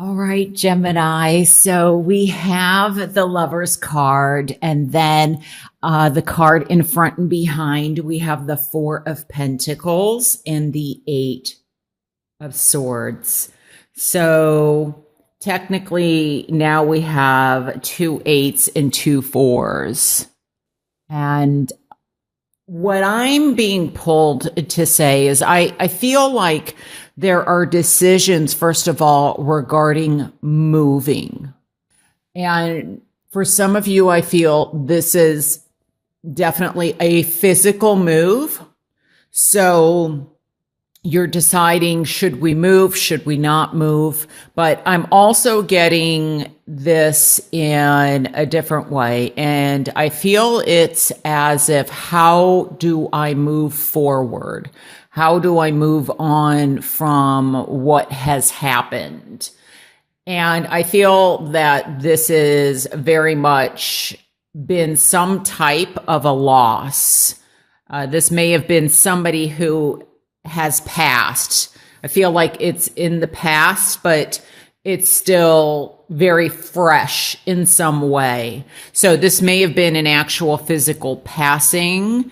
All right, Gemini. So we have the Lover's card, and then the card in front and behind. We have the Four of Pentacles and the Eight of Swords. So technically, now we have two eights and two fours. And what I'm being pulled to say is I feel like there are decisions, first of all, regarding moving. And for some of you, I feel this is definitely a physical move. So you're deciding, should we move? Should we not move? But I'm also getting this in a different way. And I feel it's as if, how do I move forward? How do I move on from what has happened? And I feel that this is very much been some type of a loss. This may have been somebody who has passed. I feel like it's in the past, but it's still very fresh in some way. So this may have been an actual physical passing,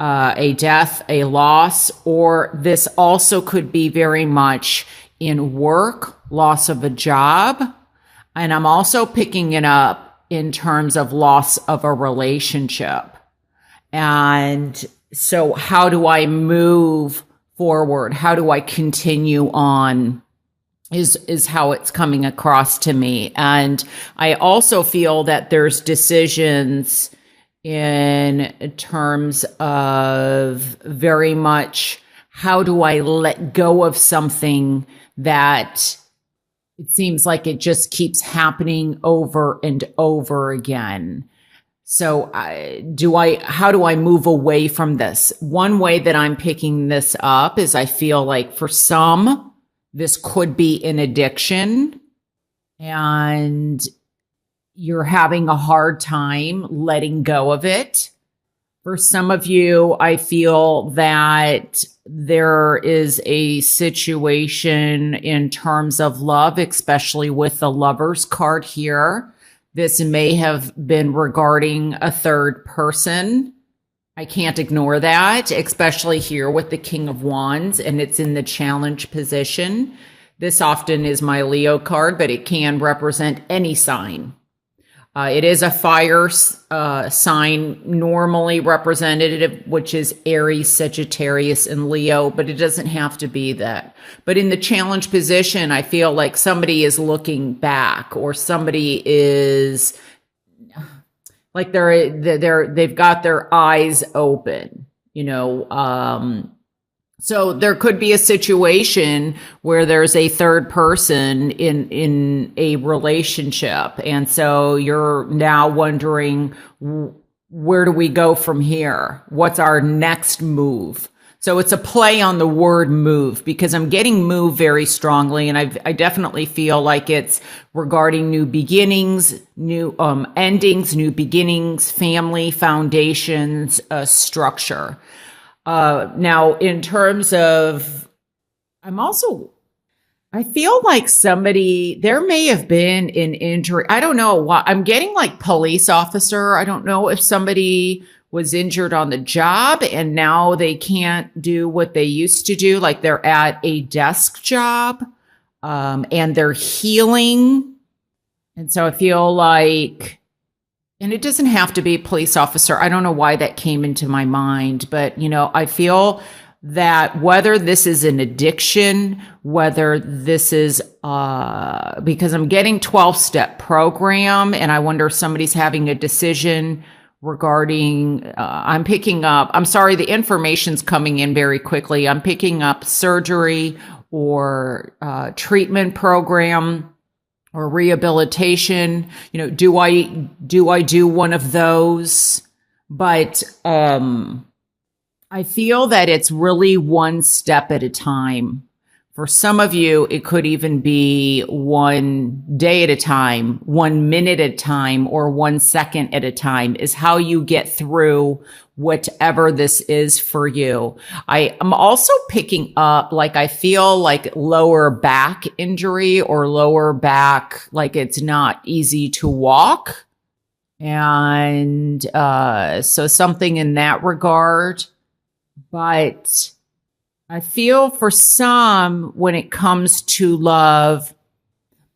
a death, a loss, or this also could be very much in work, loss of a job. And I'm also picking it up in terms of loss of a relationship. And so how do I move forward? How do I continue on is how it's coming across to me. And I also feel that there's decisions in terms of very much, how do I let go of something that it seems like it just keeps happening over and over again. So how do I move away from this? One way that I'm picking this up is I feel like for some, this could be an addiction and you're having a hard time letting go of it. For some of you, I feel that there is a situation in terms of love, especially with the Lover's card here. This may have been regarding a third person. I can't ignore that, especially here with the King of Wands, and it's in the challenge position. This often is my Leo card, but it can represent any sign. It is a fire sign, normally representative, which is Aries, Sagittarius, and Leo, but it doesn't have to be that. But in the challenge position, I feel like somebody is looking back, or somebody is like they've got their eyes open, so there could be a situation where there's a third person in a relationship. And so you're now wondering, where do we go from here? What's our next move? So it's a play on the word move, because I'm getting move very strongly. And I definitely feel like it's regarding new beginnings, new endings, new beginnings, family, foundations, structure. Now, in terms of, I feel like there may have been an injury. I don't know why. I'm getting like police officer. I don't know if somebody was injured on the job and now they can't do what they used to do. Like they're at a desk job, and they're healing. And so I feel like, and it doesn't have to be a police officer. I don't know why that came into my mind, but I feel that whether this is an addiction, whether this is, because I'm getting 12-step program, and I wonder if somebody's having a decision regarding, I'm sorry, the information's coming in very quickly. I'm picking up surgery or treatment program or rehabilitation. Do I do one of those? But I feel that it's really one step at a time. For some of you, it could even be 1 day at a time, 1 minute at a time, or 1 second at a time is how you get through whatever this is for you. I am also picking up, like, I feel like lower back injury or lower back, like it's not easy to walk. And so something in that regard. But I feel for some, when it comes to love,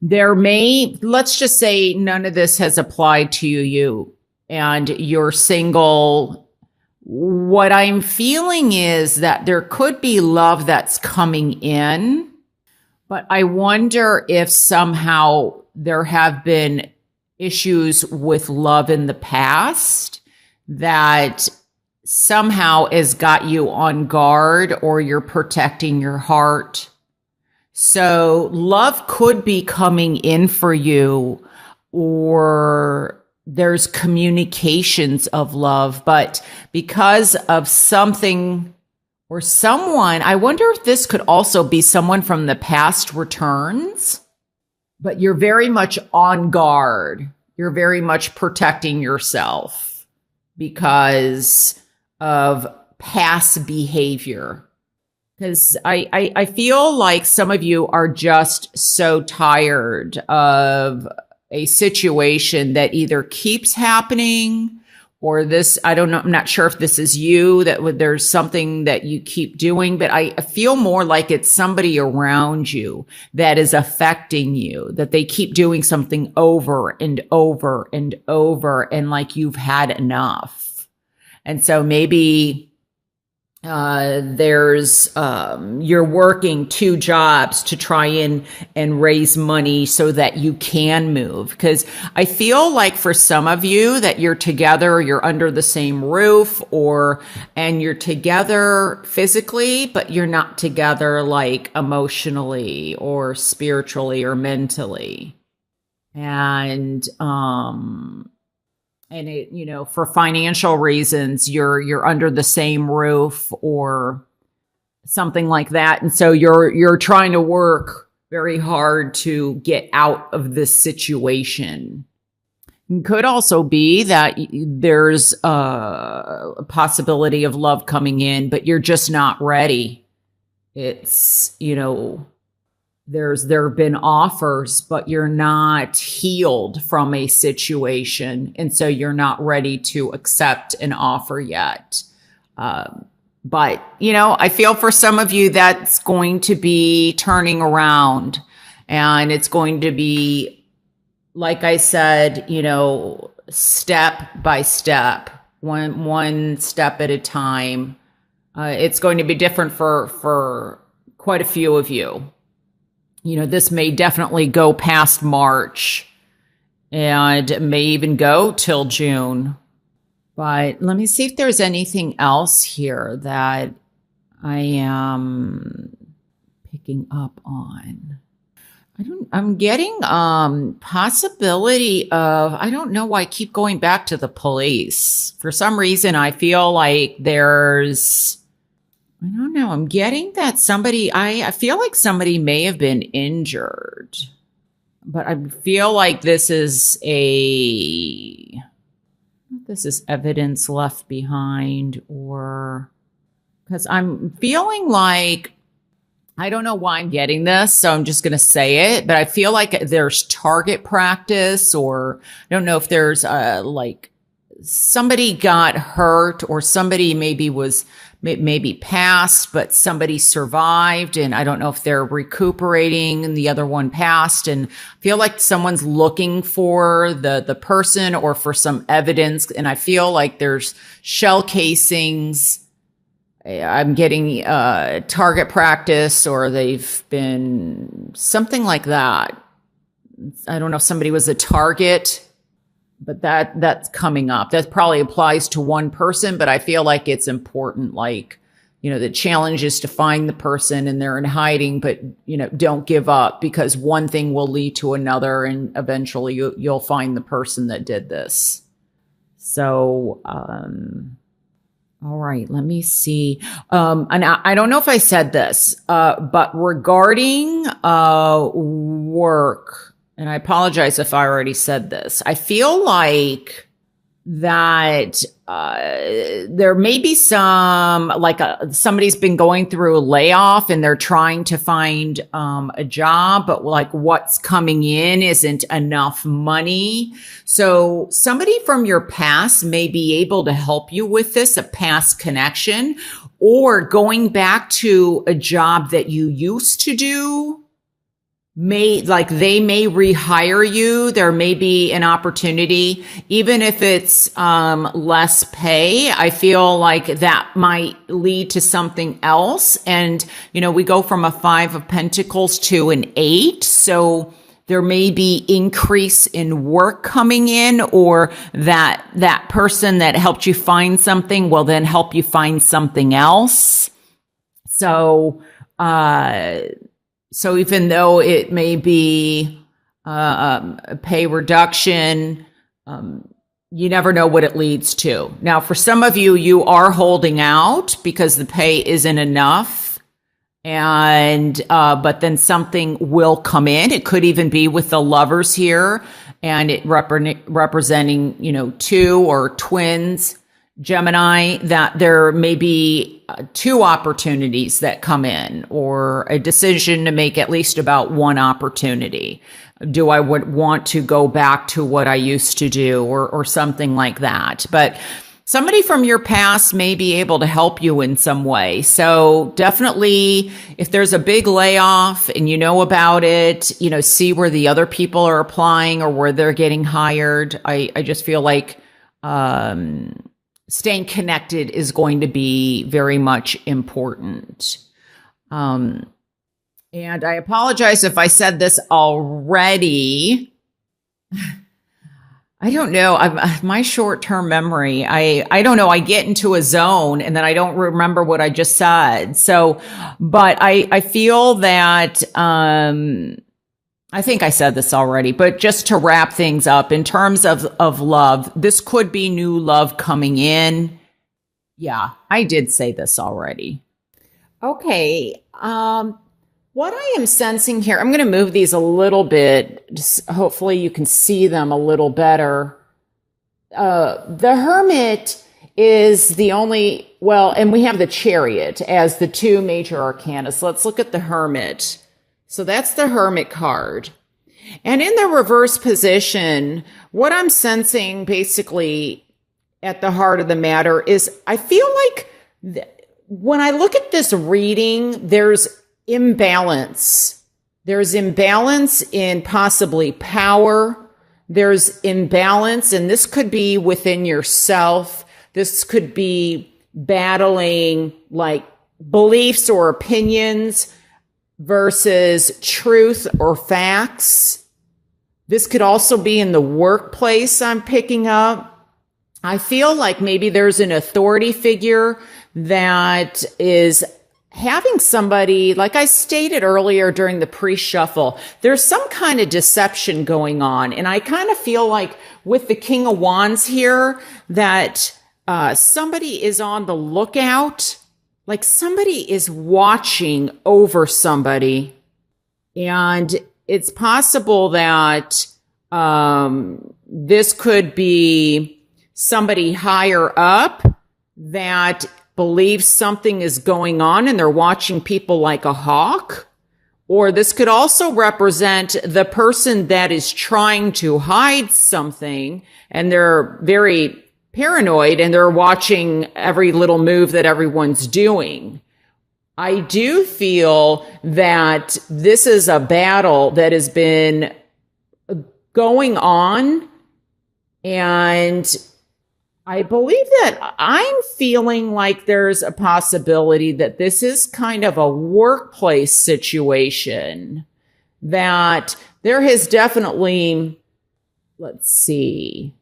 let's just say none of this has applied to you and you're single. What I'm feeling is that there could be love that's coming in, but I wonder if somehow there have been issues with love in the past that somehow has got you on guard, or you're protecting your heart. So love could be coming in for you, or there's communications of love, but because of something or someone, I wonder if this could also be someone from the past returns, but you're very much on guard. You're very much protecting yourself because of past behavior. Because I feel like some of you are just so tired of a situation that either keeps happening, or this, I don't know, I'm not sure if this is you, that there's something that you keep doing, but I feel more like it's somebody around you that is affecting you, that they keep doing something over and over and over, and like you've had enough. And so maybe you're working 2 jobs to try and raise money so that you can move. Because I feel like for some of you that you're together, you're under the same roof, and you're together physically, but you're not together like emotionally or spiritually or mentally. And it, for financial reasons, you're under the same roof or something like that. And so you're trying to work very hard to get out of this situation. It could also be that there's a possibility of love coming in, but you're just not ready. It's, there have been offers, but you're not healed from a situation. And so you're not ready to accept an offer yet. But, I feel for some of you that's going to be turning around, and it's going to be, like I said, step by step, one step at a time. It's going to be different for quite a few of you. This may definitely go past March and may even go till June. But let me see if there's anything else here that I am picking up on. I'm getting possibility of, I don't know why I keep going back to the police. For some reason, I feel like I don't know. I'm getting that I feel like somebody may have been injured, but I feel like this is evidence left behind, or because I'm feeling like, I don't know why I'm getting this, so I'm just going to say it, but I feel like there's target practice, or I don't know if there's like somebody got hurt, or somebody maybe passed, but somebody survived, and I don't know if they're recuperating and the other one passed, and I feel like someone's looking for the person or for some evidence, and I feel like there's shell casings. I'm getting target practice, or they've been something like that. I don't know if somebody was a target, but that's coming up. That probably applies to one person, but I feel like it's important. Like, the challenge is to find the person, and they're in hiding, but, don't give up, because one thing will lead to another, and eventually you'll find the person that did this. So, All right, let me see. And I don't know if I said this, but regarding work, and I apologize if I already said this, I feel like that there may be some, like somebody's been going through a layoff and they're trying to find a job, but like what's coming in isn't enough money. So somebody from your past may be able to help you with this, a past connection, or going back to a job that you used to do. They may rehire you. There may be an opportunity, even if it's less pay. I feel like that might lead to something else. And, we go from a 5 of Pentacles to an 8. So there may be increase in work coming in, or that person that helped you find something will then help you find something else. So even though it may be a pay reduction, you never know what it leads to. Now, for some of you, you are holding out because the pay isn't enough, and but then something will come in. It could even be with the Lovers here, and it representing 2 or twins. Gemini, that there may be 2 opportunities that come in, or a decision to make at least about one opportunity. Do I want to go back to what I used to do, or something like that? But somebody from your past may be able to help you in some way. So definitely, if there's a big layoff and you know about it, see where the other people are applying or where they're getting hired. I just feel like, staying connected is going to be very much important. And I apologize if I said this already. I don't know. My short-term memory, I don't know. I get into a zone and then I don't remember what I just said. So, but I feel that, I think I said this already, but just to wrap things up in terms of love, this could be new love coming in. Yeah, I did say this already. Okay. What I am sensing here, I'm going to move these a little bit. Just hopefully you can see them a little better. The Hermit is the only, and we have the Chariot as the 2 major arcana. So let's look at the Hermit. So that's the Hermit card. And in the reverse position, what I'm sensing basically at the heart of the matter is I feel like when I look at this reading, there's imbalance. There's imbalance in possibly power. There's imbalance, and this could be within yourself. This could be battling like beliefs or opinions versus truth or facts. This could also be in the workplace I'm picking up. I feel like maybe there's an authority figure that is having somebody, like I stated earlier during the pre-shuffle, there's some kind of deception going on. And I kind of feel like with the King of Wands here that somebody is on the lookout. Like somebody is watching over somebody, and it's possible that this could be somebody higher up that believes something is going on and they're watching people like a hawk. Or this could also represent the person that is trying to hide something and they're very paranoid and they're watching every little move that everyone's doing. I do feel that this is a battle that has been going on, and I believe that I'm feeling like there's a possibility that this is kind of a workplace situation, that there has definitely, let's see,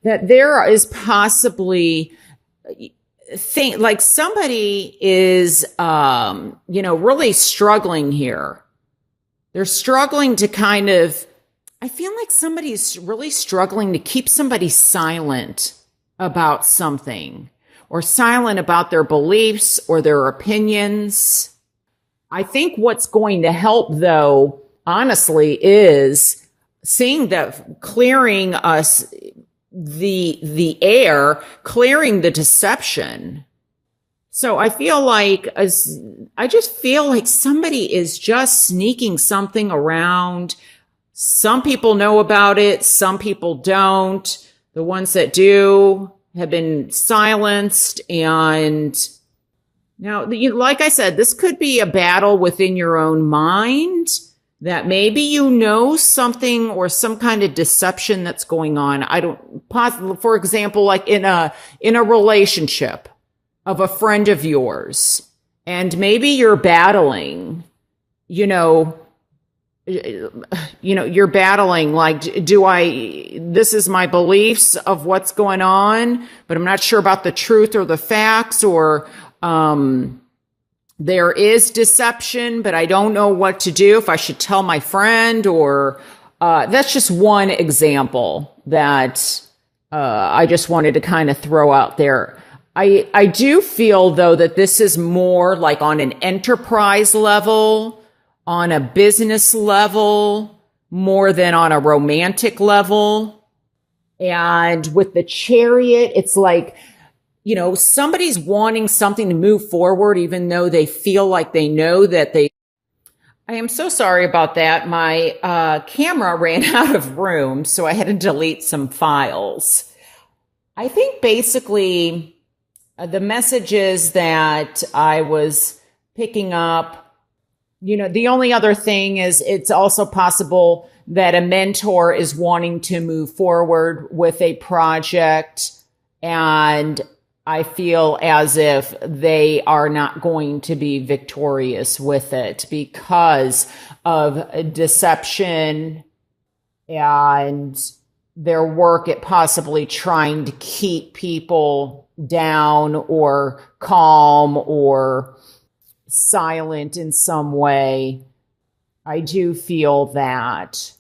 that there is possibly like somebody is, really struggling here. They're struggling to kind of, I feel like somebody's really struggling to keep somebody silent about something, or silent about their beliefs or their opinions. I think what's going to help, though, honestly, is seeing that clearing us the air, clearing the deception. So I just feel like somebody is just sneaking something around. Some people know about it. Some people don't. The ones that do have been silenced. And now, like I said, this could be a battle within your own mind that maybe you know something or some kind of deception that's going on. For example, like in a relationship of a friend of yours, and maybe you're battling, you're battling like, this is my beliefs of what's going on, but I'm not sure about the truth or the facts, or, there is deception, but I don't know what to do, if I should tell my friend, or, that's just one example that, I just wanted to kind of throw out there. I do feel, though, that this is more like on an enterprise level, on a business level, more than on a romantic level. And with the Chariot, it's like, somebody's wanting something to move forward, even though they feel like they know that I am so sorry about that. My camera ran out of room, so I had to delete some files. I think basically the messages that I was picking up, the only other thing is it's also possible that a mentor is wanting to move forward with a project, and I feel as if they are not going to be victorious with it because of deception and their work at possibly trying to keep people down or calm or silent in some way. I do feel that.